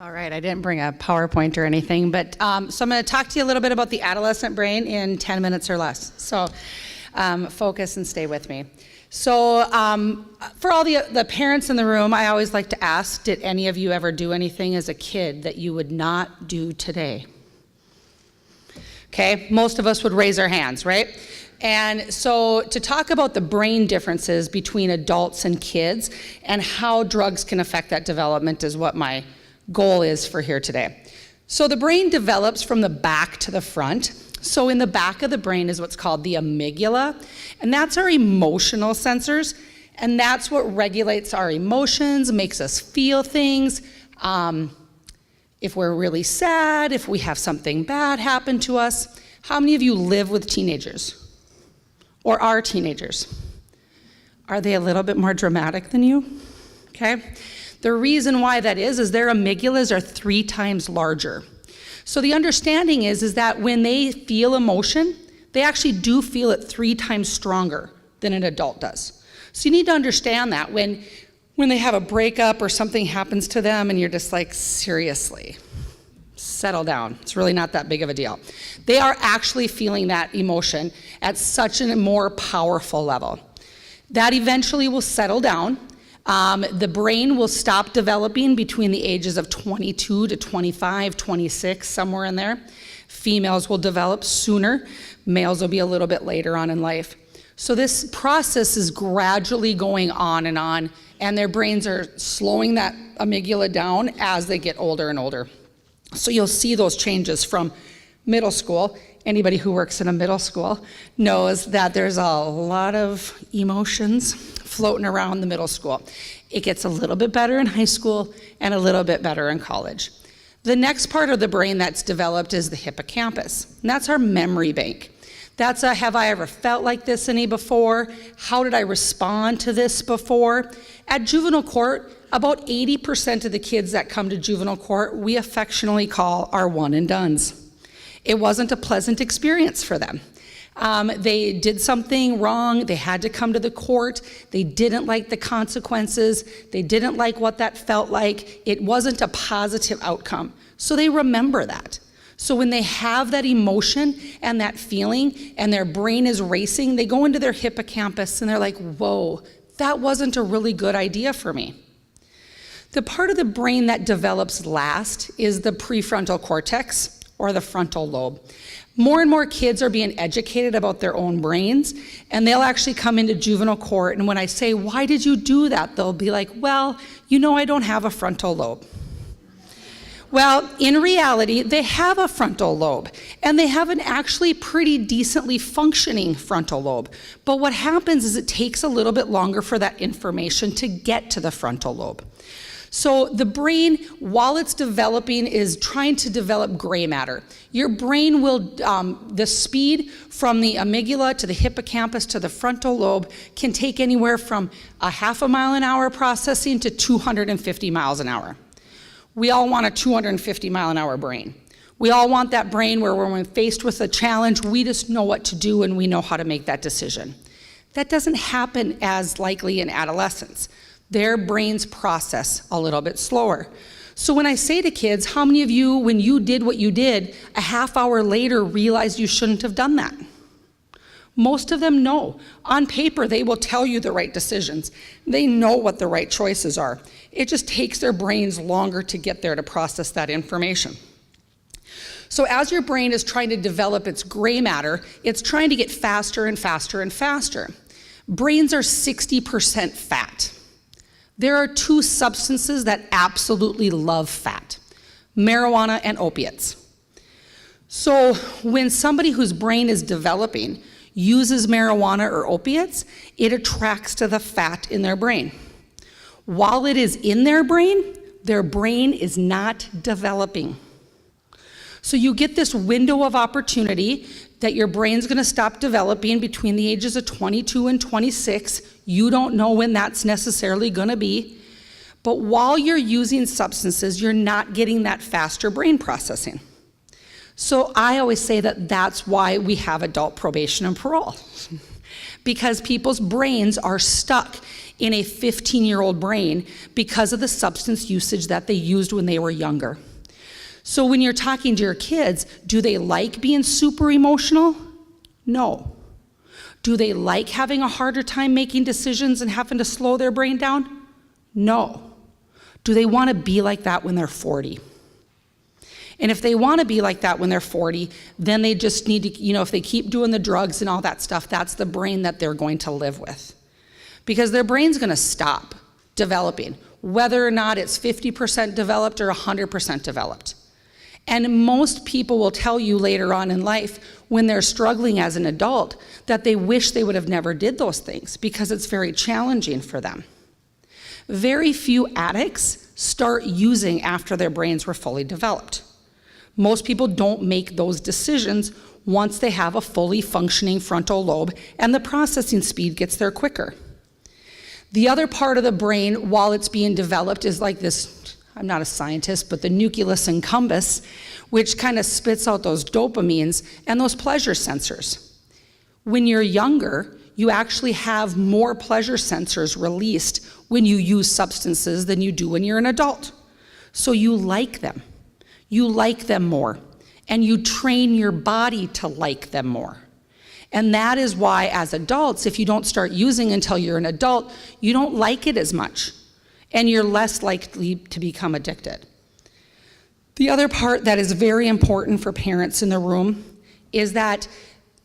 All right, I didn't bring a PowerPoint or anything, but so I'm going to talk to you a little bit about the adolescent brain in 10 minutes or less. So focus and stay with me. So for all the parents in the room, I always like to ask, did any of you ever do anything as a kid that you would not do today? Okay, most of us would raise our hands, right? And so to talk about the brain differences between adults and kids and how drugs can affect that development is what my goal is for here today. So the brain develops from the back to the front. So in the back of the brain is what's called the amygdala, and that's our emotional sensors, and that's what regulates our emotions, makes us feel things. If we're really sad, if we have something bad happen to us. How many of you live with teenagers or are teenagers? Are they a little bit more dramatic than you? Okay. The reason why that is their amygdalas are 3 times larger. So the understanding is that when they feel emotion, they actually do feel it 3 times stronger than an adult does. So you need to understand that when they have a breakup or something happens to them and you're just like, seriously, settle down. It's really not that big of a deal. They are actually feeling that emotion at such a more powerful level. That eventually will settle down. The brain will stop developing between the ages of 22 to 25, 26, somewhere in there. Females will develop sooner. Males will be a little bit later on in life. So this process is gradually going on, and their brains are slowing that amygdala down as they get older and older. So you'll see those changes from middle school. Anybody who works in a middle school knows that there's a lot of emotions floating around the middle school. It gets a little bit better in high school and a little bit better in college. The next part of the brain that's developed is the hippocampus, and that's our memory bank. That's a, have I ever felt like this any before? How did I respond to this before? At juvenile court, about 80% of the kids that come to juvenile court, we affectionately call our one and dones. It wasn't a pleasant experience for them. They did something wrong, they had to come to the court, they didn't like the consequences, they didn't like what that felt like, it wasn't a positive outcome. So they remember that. So when they have that emotion and that feeling and their brain is racing, they go into their hippocampus and they're like, whoa, that wasn't a really good idea for me. The part of the brain that develops last is the prefrontal cortex or the frontal lobe. More and more kids are being educated about their own brains, and they'll actually come into juvenile court, and when I say, why did you do that? They'll be like, well, you know, I don't have a frontal lobe. Well, in reality, they have a frontal lobe, and they have an actually pretty decently functioning frontal lobe. But what happens is it takes a little bit longer for that information to get to the frontal lobe. So the brain, while it's developing, is trying to develop gray matter. Your brain will, the speed from the amygdala to the hippocampus to the frontal lobe can take anywhere from a ½ mile an hour processing to 250 miles an hour. We all want a 250 mile an hour brain. We all want that brain where when we're faced with a challenge, we just know what to do and we know how to make that decision. That doesn't happen as likely in adolescence. Their brains process a little bit slower. So when I say to kids, how many of you, when you did what you did, a ½ hour later realized you shouldn't have done that? Most of them know. On paper, they will tell you the right decisions. They know what the right choices are. It just takes their brains longer to get there to process that information. So as your brain is trying to develop its gray matter, it's trying to get faster and faster and faster. Brains are 60% fat. There are 2 substances that absolutely love fat: marijuana and opiates. So when somebody whose brain is developing uses marijuana or opiates, it attracts to the fat in their brain. While it is in their brain is not developing. So you get this window of opportunity that your brain's gonna stop developing between the ages of 22 and 26. You don't know when that's necessarily gonna be. But while you're using substances, you're not getting that faster brain processing. So I always say that that's why we have adult probation and parole. because people's brains are stuck in a 15-year-old brain because of the substance usage that they used when they were younger. So when you're talking to your kids, do they like being super emotional? No. Do they like having a harder time making decisions and having to slow their brain down? No. Do they want to be like that when they're 40? And if they want to be like that when they're 40, then they just need to, if they keep doing the drugs and all that stuff, that's the brain that they're going to live with. Because their brain's going to stop developing, whether or not it's 50% developed or 100% developed. And most people will tell you later on in life, when they're struggling as an adult, that they wish they would have never did those things because it's very challenging for them. Very few addicts start using after their brains were fully developed. Most people don't make those decisions once they have a fully functioning frontal lobe and the processing speed gets there quicker. The other part of the brain, while it's being developed, is like this, I'm not a scientist, but the nucleus accumbens, which kind of spits out those dopamines and those pleasure sensors. When you're younger, you actually have more pleasure sensors released when you use substances than you do when you're an adult. So you like them. You like them more. And you train your body to like them more. And that is why, as adults, if you don't start using until you're an adult, you don't like it as much. And you're less likely to become addicted. The other part that is very important for parents in the room is that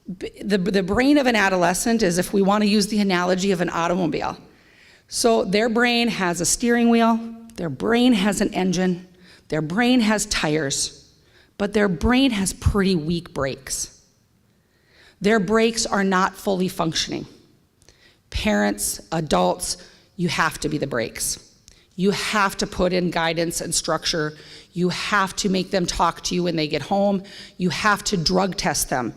the brain of an adolescent is, if we want to use the analogy of an automobile. So their brain has a steering wheel, their brain has an engine, their brain has tires, but their brain has pretty weak brakes. Their brakes are not fully functioning. Parents, adults, you have to be the brakes. You have to put in guidance and structure. You have to make them talk to you when they get home. You have to drug test them.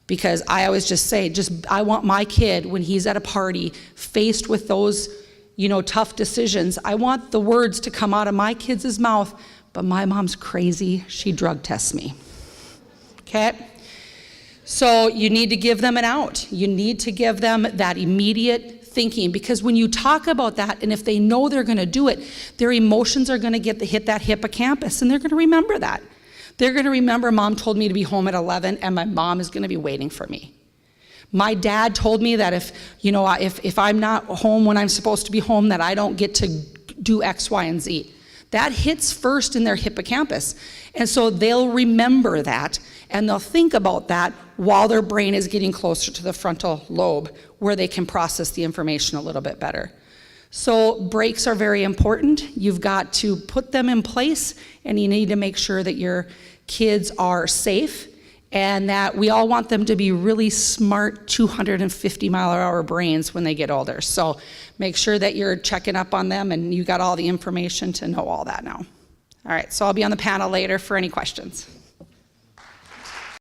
Because I always just say, I want my kid, when he's at a party, faced with those, tough decisions, I want the words to come out of my kid's mouth, but my mom's crazy, she drug tests me. Okay? So you need to give them an out. You need to give them that immediate thinking, because when you talk about that, and if they know they're gonna do it, their emotions are gonna hit that hippocampus, and they're gonna remember that. They're gonna remember, mom told me to be home at 11, and my mom is gonna be waiting for me. My dad told me that if I'm not home when I'm supposed to be home, that I don't get to do X, Y, and Z. That hits first in their hippocampus. And so they'll remember that, and they'll think about that while their brain is getting closer to the frontal lobe, where they can process the information a little bit better. So brakes are very important. You've got to put them in place, and you need to make sure that your kids are safe, and that we all want them to be really smart 250-mile-per-hour brains when they get older. So make sure that you're checking up on them and you got all the information to know all that now. All right, so I'll be on the panel later for any questions.